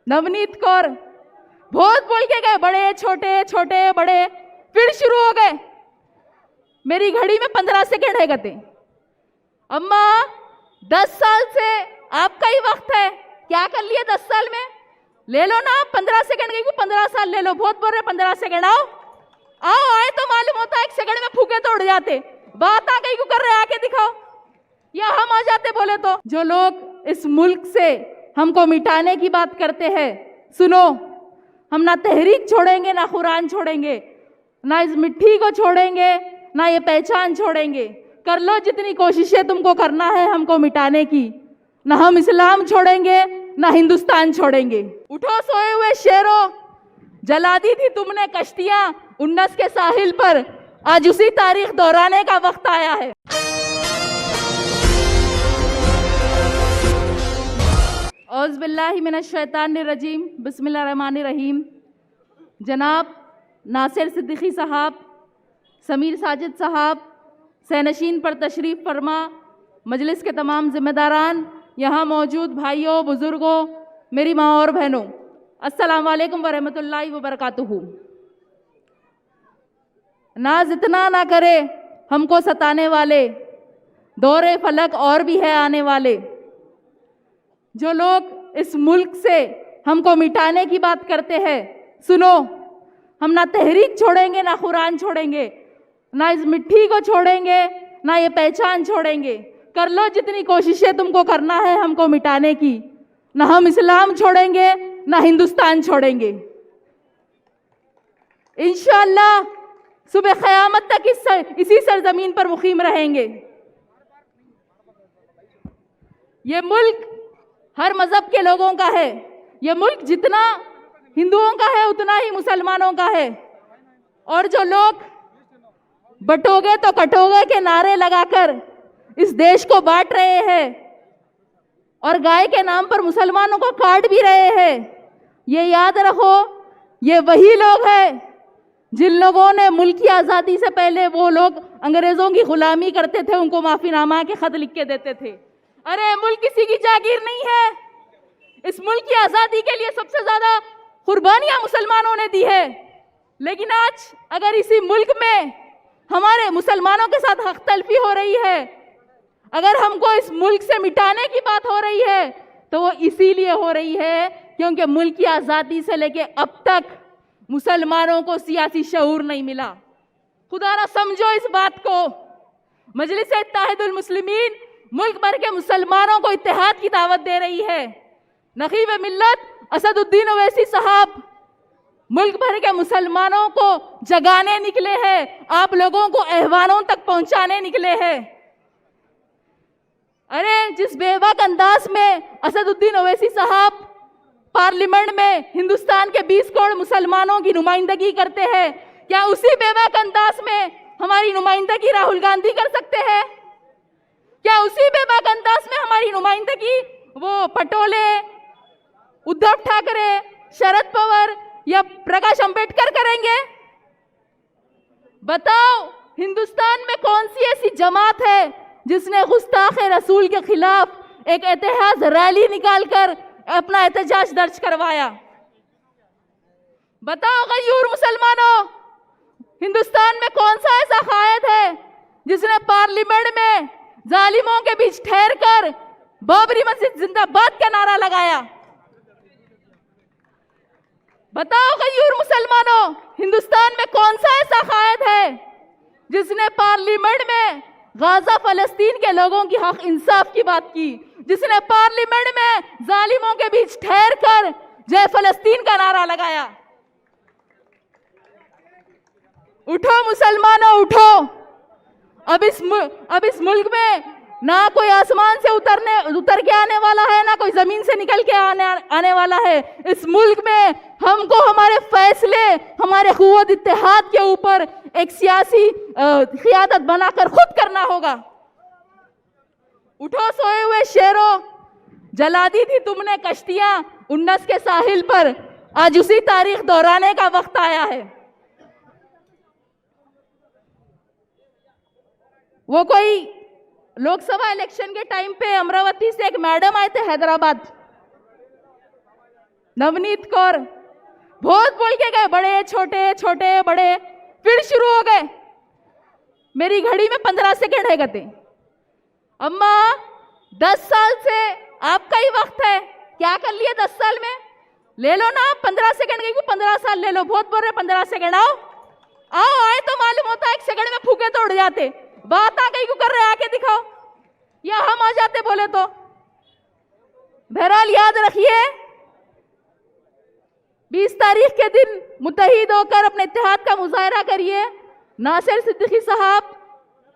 नवनीत कौर बहुत बोल के गए, बड़े छोटे छोटे बड़े, फिर शुरू हो गए। मेरी घड़ी में 15 सेकेंड है गते। अम्मा 10 साल से आपका ही वक्त है, क्या कर लिया 10 साल में? ले लो ना 15 सेकंड, कहीं 15 साल ले लो, बहुत बोल रहे 15 सेकंड। आओ आओ, आए तो मालूम होता है 1 सेकंड में फूके तो उड़ जाते। बात आ कहीं को कर रहे, आके दिखाओ, या हम आ जाते बोले तो। जो लोग इस मुल्क से हमको मिटाने की बात करते हैं, सुनो, हम ना तहरीक छोड़ेंगे, ना कुरान छोड़ेंगे, ना इस मिट्टी को छोड़ेंगे, ना ये पहचान छोड़ेंगे। कर लो जितनी कोशिशें तुमको करना है हमको मिटाने की, ना हम इस्लाम छोड़ेंगे, ना हिंदुस्तान छोड़ेंगे। उठो सोए हुए शेरों, जला दी थी तुमने कश्तियां 19 के साहिल पर, आज उसी तारीख दोहराने का वक्त आया है। औज़ बिल्लाहि मिनश शैतानिर रजीम, बिस्मिल्लाहिर रहमानिर रहीम। जनाब नासिर सिद्दीकी साहब, समीर साजिद साहब, सैनशीन पर तशरीफ़ फरमा, मजलिस के तमाम ज़िम्मेदारान, यहाँ मौजूद भाइयों, बुज़ुर्गों, मेरी माँ और बहनों, अस्सलाम वालेकुम वरहमतुल्लाहि वबरकातुहू। नाज इतना ना करे हमको सताने वाले, दौरे फलक और भी है आने वाले। जो लोग इस मुल्क से हमको मिटाने की बात करते हैं, सुनो, हम ना तहरीक छोड़ेंगे, ना कुरान छोड़ेंगे, ना इस मिट्टी को छोड़ेंगे, ना ये पहचान छोड़ेंगे। कर लो जितनी कोशिशें तुमको करना है हमको मिटाने की, ना हम इस्लाम छोड़ेंगे, ना हिंदुस्तान छोड़ेंगे। इंशाअल्लाह सुबह क़यामत तक इसी सरजमीन पर मुकीम रहेंगे। ये मुल्क हर मजहब के लोगों का है। ये मुल्क जितना हिंदुओं का है उतना ही मुसलमानों का है। और जो लोग बटोगे तो कटोगे के नारे लगाकर इस देश को बांट रहे हैं और गाय के नाम पर मुसलमानों को काट भी रहे हैं, ये याद रखो, ये वही लोग हैं जिन लोगों ने मुल्क की आज़ादी से पहले वो लोग अंग्रेज़ों की गुलामी करते थे, उनको माफ़ीनामा के ख़त लिख के देते थे। अरे मुल्क किसी की जागीर नहीं है। इस मुल्क की आज़ादी के लिए सबसे ज़्यादा कुर्बानियाँ मुसलमानों ने दी है। लेकिन आज अगर इसी मुल्क में हमारे मुसलमानों के साथ हक तलफी हो रही है, अगर हमको इस मुल्क से मिटाने की बात हो रही है, तो वो इसीलिए हो रही है क्योंकि मुल्क की आज़ादी से लेके अब तक मुसलमानों को सियासी शऊर नहीं मिला। खुदा ना समझो इस बात को। मजलिस इत्तेहादुल मुस्लिमीन मुल्क भर के मुसलमानों को इत्तेहाद की दावत दे रही है। नकीब मिल्लत असदुद्दीन ओवैसी साहब मुल्क भर के मुसलमानों को जगाने निकले हैं, आप लोगों को अहवानों तक पहुंचाने निकले हैं। अरे जिस बेबाक अंदाज में असदुद्दीन ओवैसी साहब पार्लियामेंट में हिंदुस्तान के 20 करोड़ मुसलमानों की नुमाइंदगी करते हैं, क्या उसी बेबाक अंदाज में हमारी नुमाइंदगी राहुल गांधी कर सकते हैं? क्या उसी बेबाक अंदाज में हमारी नुमाइंदगी वो पटोले, उद्धव ठाकरे, शरद पवार या प्रकाश अंबेडकर करेंगे? बताओ, हिंदुस्तान में कौन सी ऐसी जमात है जिसने गुस्ताख रसूल के खिलाफ एक एहतजाज रैली निकालकर अपना एहतजाज दर्ज करवाया? बताओ गयूर मुसलमानों, हिंदुस्तान में कौन सा ऐसा कायद है जिसने पार्लियामेंट में जालिमों के बीच ठहर कर बाबरी मस्जिद जिंदाबाद का नारा लगाया? बताओ गयूर मुसलमानों, हिंदुस्तान में कौन सा ऐसा कायद है जिसने पार्लियामेंट में गाजा फलस्तीन के लोगों की हक इंसाफ की बात की, जिसने पार्लियामेंट में जालिमों के बीच ठहर कर जय फलस्तीन का नारा लगाया? उठो मुसलमानों, उठो। अब इस मुल्क में ना कोई आसमान से उतर के आने वाला है, ना कोई जमीन से निकल के आने वाला है। इस मुल्क में हमको हमारे फैसले हमारे कुव्वत इत्तेहाद के ऊपर एक सियासी क़ियादत बनाकर खुद करना होगा। उठो सोए हुए शेरों, जला दी थी तुमने कश्तियां 19 के साहिल पर, आज उसी तारीख दोहराने का वक्त आया है। वो कोई लोकसभा इलेक्शन के टाइम पे अमरावती से एक मैडम आए थे हैदराबाद, नवनीत कौर बहुत बोल के गए, बड़े छोटे छोटे बड़े, फिर शुरू हो गए। मेरी घड़ी में 15 सेकेंड है गते। अम्मा 10 साल से आपका ही वक्त है, क्या कर लिए 10 साल में? ले लो ना 15 सेकंड की, 15 साल ले लो, बहुत बोल रहे 15 सेकंड। आओ आओ, आए तो मालूम होता है 1 सेकंड में फूके तो उड़ जाते। बात आ गई, क्यों कर रहे, आके दिखाओ, या हम आ जाते बोले तो। बहरहाल याद रखिए, 20 तारीख के दिन मुत्तहिद होकर अपने इत्तेहाद का मुजाहरा करिए। नासिर सिद्दीकी साहब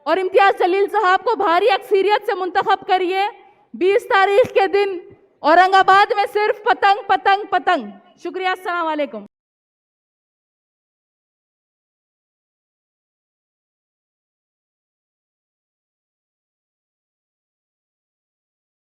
और इम्तियाज जलील साहब को भारी अक्सरियत से मुंतखब करिए। 20 तारीख के दिन औरंगाबाद में सिर्फ पतंग पतंग पतंग। शुक्रिया, अस्सलाम वालेकुम।